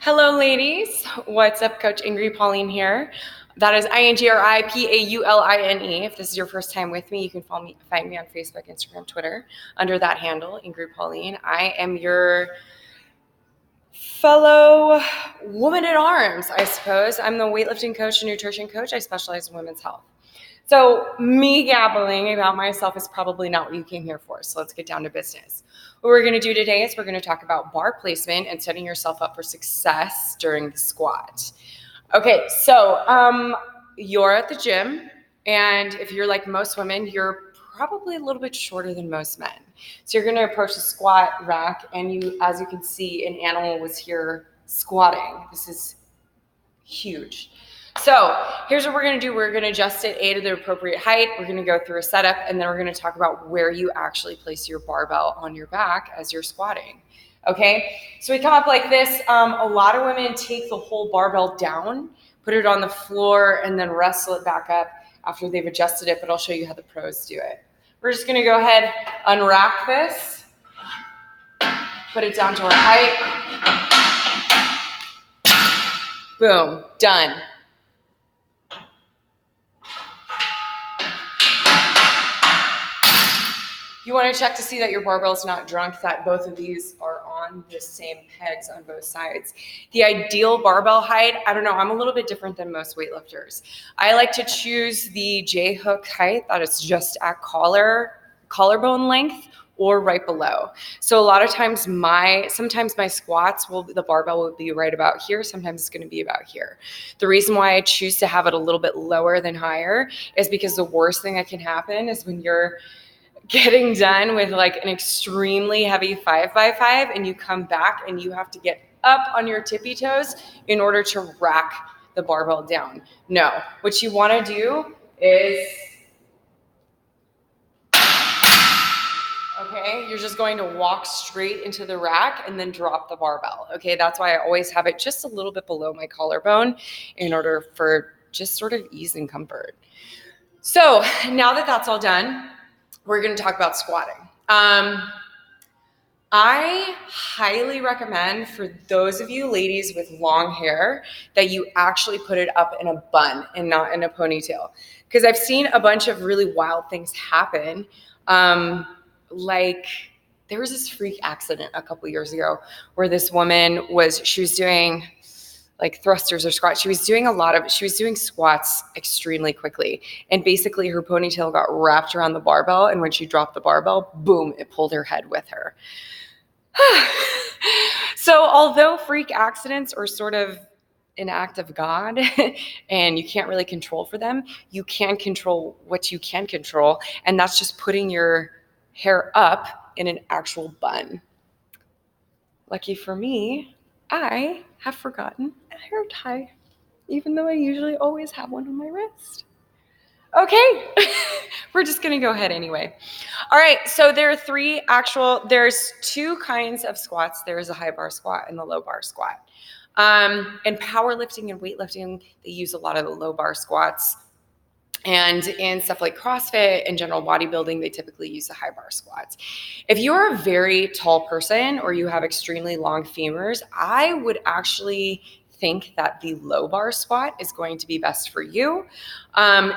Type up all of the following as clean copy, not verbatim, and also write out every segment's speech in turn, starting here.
Hello, ladies. What's up? Coach Ingrid Pauline here. That is INGRIPAULINE. If this is your first time with me, you can find me on Facebook, Instagram, Twitter under that handle, Ingrid Pauline. I am your fellow woman at arms, I suppose. I'm the weightlifting coach and nutrition coach. I specialize in women's health. So me gabbling about myself is probably not what you came here for. So let's get down to business. What we're going to do today is we're going to talk about bar placement and setting yourself up for success during the squat. Okay, so you're at the gym, and if you're like most women, you're probably a little bit shorter than most men. So you're going to approach the squat rack, and as you can see, an animal was here squatting. This is huge. So here's what we're going to do. We're going to adjust it to the appropriate height. We're going to go through a setup, and then we're going to talk about where you actually place your barbell on your back as you're squatting. Okay, so we come up like this. A lot of women take the whole barbell down, put it on the floor, and then wrestle it back up after they've adjusted it, but I'll show you how the pros do it. We're just going to go ahead, unrack this, put it down to our height. Boom, done. You want to check to see that your barbell is not drunk, that both of these are on the same pegs on both sides. The ideal barbell height, I don't know, I'm a little bit different than most weightlifters. I like to choose the J-hook height that is just at collarbone length or right below. So a lot of times sometimes my squats the barbell will be right about here. Sometimes it's going to be about here. The reason why I choose to have it a little bit lower than higher is because the worst thing that can happen is when you're getting done with like an extremely heavy 5x5 and you come back and you have to get up on your tippy toes in order to rack the barbell down. No, what you want to do is, okay, you're just going to walk straight into the rack and then drop the barbell. Okay, that's why I always have it just a little bit below my collarbone in order for just sort of ease and comfort. So now that that's all done, we're going to talk about squatting. I highly recommend for those of you ladies with long hair that you actually put it up in a bun and not in a ponytail. Because I've seen a bunch of really wild things happen. Like there was this freak accident a couple years ago where this woman she was doing like thrusters or squats. She was doing squats extremely quickly. And basically her ponytail got wrapped around the barbell. And when she dropped the barbell, boom, it pulled her head with her. So although freak accidents are sort of an act of God and you can't really control for them, you can control what you can control. And that's just putting your hair up in an actual bun. Lucky for me, I have forgotten a hair tie, even though I usually always have one on my wrist. Okay, we're just gonna go ahead anyway. All right, so there's two kinds of squats. There's a high bar squat and the low bar squat. In powerlifting and weightlifting, they use a lot of the low bar squats. And in stuff like CrossFit and general bodybuilding, they typically use the high bar squats. If you're a very tall person or you have extremely long femurs, I would actually think that the low bar squat is going to be best for you.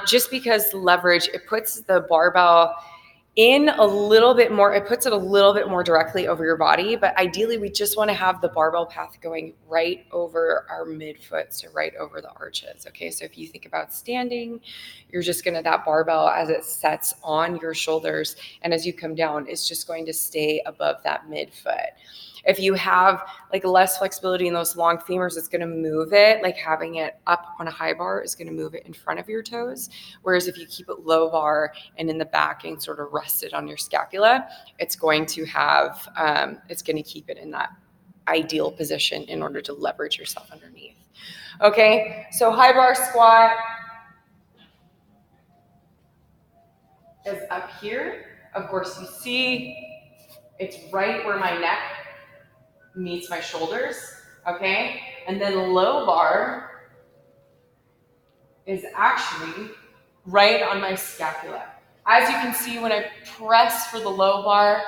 Just because leverage, it puts the barbell in a little bit more, it puts it a little bit more directly over your body, but ideally we just want to have the barbell path going right over our midfoot, so right over the arches. Okay, so if you think about standing, you're just that barbell as it sets on your shoulders and as you come down, it's just going to stay above that midfoot. If you have like less flexibility in those long femurs, it's going to move it. Like having it up on a high bar is going to move it in front of your toes. Whereas if you keep it low bar and in the back and sort of rested on your scapula, it's going to keep it in that ideal position in order to leverage yourself underneath. Okay, so high bar squat is up here. Of course, you see it's right where my neck meets my shoulders, okay? And then low bar is actually right on my scapula. As you can see, when I press for the low bar,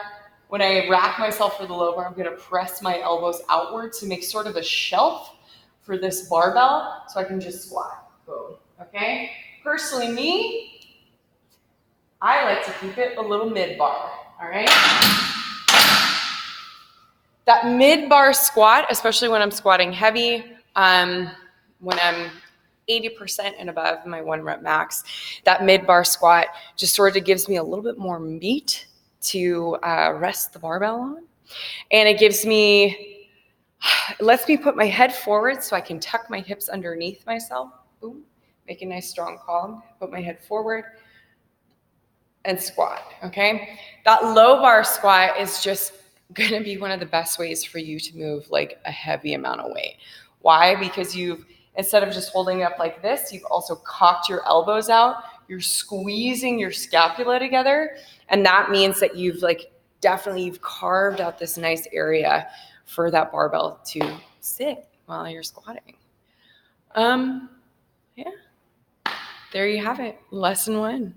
When I rack myself for the low bar, I'm gonna press my elbows outward to make sort of a shelf for this barbell so I can just squat. Boom, okay? Personally, me, I like to keep it a little mid-bar, all right? That mid-bar squat, especially when I'm squatting heavy, when I'm 80% and above my 1 rep max, that mid-bar squat just sort of gives me a little bit more meat to rest the barbell on. And it lets me put my head forward so I can tuck my hips underneath myself. Boom, make a nice strong column, put my head forward and squat, okay? That low bar squat is just gonna be one of the best ways for you to move like a heavy amount of weight. Why? Because instead of just holding up like this, you've also cocked your elbows out, you're squeezing your scapula together, and that means that you've carved out this nice area for that barbell to sit while you're squatting. Yeah, there you have it, lesson 1.